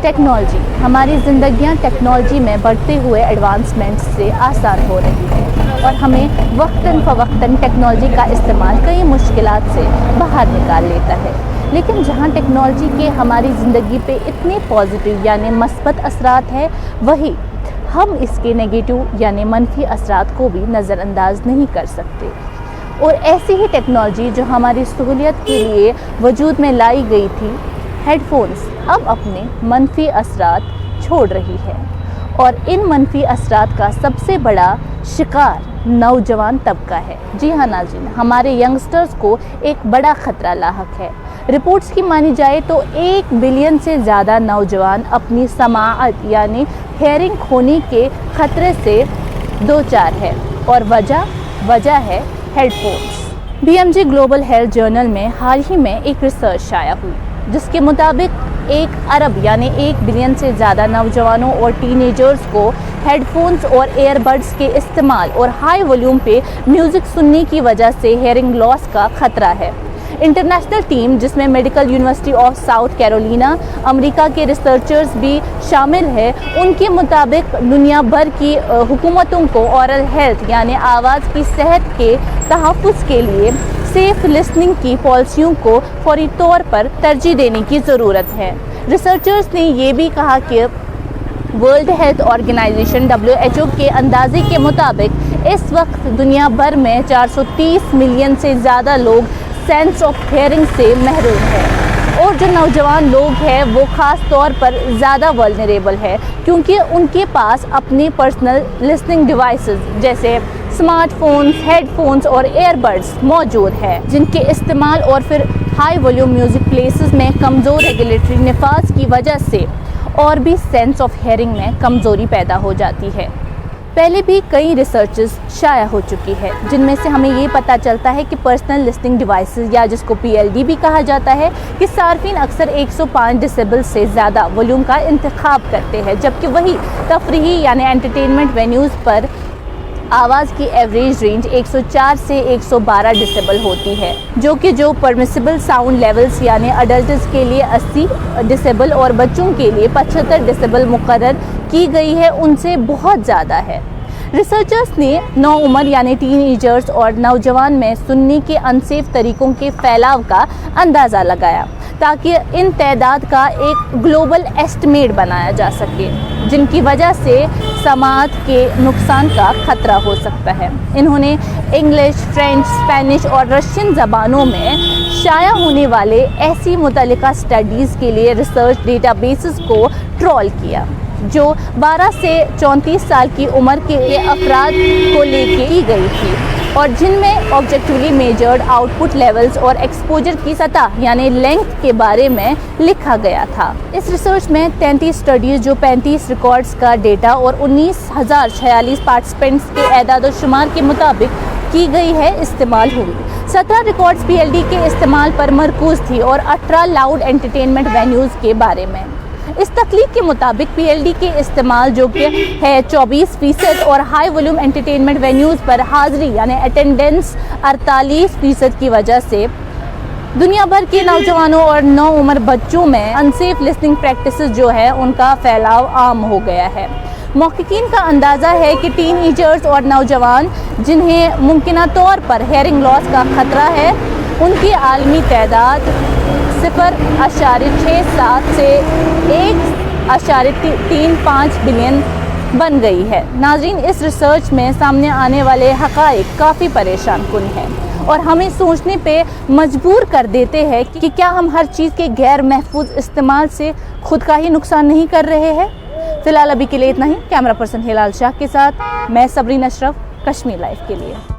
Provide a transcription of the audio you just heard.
Technology, हमारी ज़िंदगियां technology में बढ़ते हुए एडवांसमेंट्स से आसान हो रही है और हमें वक्तन फ़वक्तन टेक्नोलॉजी का इस्तेमाल कई मुश्किलात से बाहर निकाल लेता है। लेकिन जहां टेक्नोलॉजी के हमारी ज़िंदगी पे इतने पॉजिटिव यानी मस्बत असरात है, वही हम इसके नेगेटिव यानी मनफी असरात को भी नज़रअंदाज नहीं कर सकते। और ऐसी ही टेक्नोलॉजी जो हमारी सहूलियत के लिए वजूद में लाई गई थी, हेडफोन्स, अब अपने मनफी असरात छोड़ रही है और इन मनफी असरात का सबसे बड़ा शिकार नौजवान तबका है। जी हाँ नाज़रीन, हमारे यंगस्टर्स को एक बड़ा ख़तरा लाहक है। रिपोर्ट्स की मानी जाए तो 1 बिलियन से ज़्यादा नौजवान अपनी समाअत यानी हेयरिंग खोने के ख़तरे से दो चार है और वजह है headphones. BMJ global health journal में हाल ही में एक रिसर्च शाया हुई जिसके मुताबिक 1 अरब यानी 1 बिलियन से ज़्यादा नौजवानों और टीनेजर्स को हेडफोन्स और एयरबड्स के इस्तेमाल और हाई वॉल्यूम पे म्यूज़िक सुनने की वजह से हेयरिंग लॉस का ख़तरा है। इंटरनेशनल टीम जिसमें medical university of south Carolina, America के रिसर्चर्स भी शामिल है, उनके मुताबिक दुनिया भर की हुकूमतों को ओरल हेल्थ यानी आवाज़ की सेहत के तहफ़्फ़ुज़ के लिए सेफ लिसनिंग की पॉलिसियों को फौरी तौर पर तरजीह देने की ज़रूरत है। रिसर्चर्स ने ये भी कहा कि वर्ल्ड हेल्थ ऑर्गेनाइजेशन WHO के अंदाजे के मुताबिक इस वक्त दुनिया भर में 430 मिलियन से ज़्यादा लोग सेंस ऑफ हेयरिंग से महरूम है और जो नौजवान लोग हैं वो ख़ास तौर पर ज़्यादा वल्नरेबल है क्योंकि उनके पास अपने पर्सनल लिसनिंग डिवाइसेस जैसे स्मार्टफोन्स, हेडफोन्स और एयरबड्स मौजूद है, जिनके इस्तेमाल और फिर हाई वॉल्यूम म्यूज़िक प्लेसेस में कमज़ोर रेगुलेटरी निफाज की वजह से और भी सेंस ऑफ हेयरिंग में कमज़ोरी पैदा हो जाती है। पहले भी कई रिसर्चेस शाया हो चुकी है जिनमें से हमें ये पता चलता है कि पर्सनल लिसनिंग डिवाइसेस या जिसको PLD भी कहा जाता है कि सार्फिन अक्सर 105 डेसिबल से ज़्यादा वॉल्यूम का इंतखाब करते हैं, जबकि वही तफरीही यानी एंटरटेनमेंट वेन्यूज़ पर आवाज़ की एवरेज रेंज 104 से 112 डेसिबल होती है, जो परमिसिबल साउंड लेवल्स यानी अडल्ट्स के लिए 80 डेसिबल और बच्चों के लिए 75 डेसिबल मुकर्रर की गई है, उनसे बहुत ज़्यादा है। रिसर्चर्स ने नौ उम्र यानी टीनेजर्स और नौजवान में सुनने के अनसेफ तरीक़ों के फैलाव का अंदाज़ा लगाया ताकि इन तादाद का एक ग्लोबल एस्टिमेट बनाया जा सके जिनकी वजह से समाअत के नुकसान का ख़तरा हो सकता है। इन्होंने इंग्लिश, फ्रेंच, स्पेनिश और रशियन ज़बानों में शाया होने वाले ऐसी मुतल्लिका स्टडीज़ के लिए रिसर्च डेटाबेसेस को ट्रॉल किया जो 12 से 34 साल की उम्र के अफराद को लेके की गई थी और जिनमें ऑब्जेक्टिवली मेजर्ड आउटपुट लेवल्स और एक्सपोजर की सतह यानी लेंथ के बारे में लिखा गया था। इस रिसर्च में 33 स्टडीज़ जो 35 रिकॉर्ड्स का डेटा और 19,046 पार्टिसिपेंट्स के एदाद शुमार के मुताबिक की गई है इस्तेमाल हुई। 17 रिकॉर्ड्स PLD के इस्तेमाल पर मरकूज़ थी और 18 लाउड एंटरटेनमेंट वेन्यूज़ के बारे में। इस तकलीफ के मुताबिक PLD के इस्तेमाल जो कि है 24% और हाई वॉल्यूम एंटरटेनमेंट वेन्यूज़ पर हाज़िरी यानी अटेंडेंस 48% की वजह से दुनिया भर के नौजवानों और नौ उम्र बच्चों में अनसेफ लिसनिंग प्रैक्टिसेस जो है उनका फैलाव आम हो गया है। महक़क़ीन का अंदाज़ा है कि टीनेजर्स और नौजवान जिन्हें मुमकिना तौर पर हेयरिंग लॉस का ख़तरा है उनकी आलमी तादाद 0.67 से 1.35 बिलियन बन गई है। नाज़रीन, इस रिसर्च में सामने आने वाले हक़ाइक़ काफ़ी परेशान कुन हैं और हमें सोचने पे मजबूर कर देते हैं कि क्या हम हर चीज़ के गैर महफूज इस्तेमाल से ख़ुद का ही नुकसान नहीं कर रहे हैं। फ़िलहाल अभी के लिए इतना ही। कैमरा पर्सन हिलाल शाह के साथ मैं सबरीन अशरफ, कश्मीर लाइव के लिए।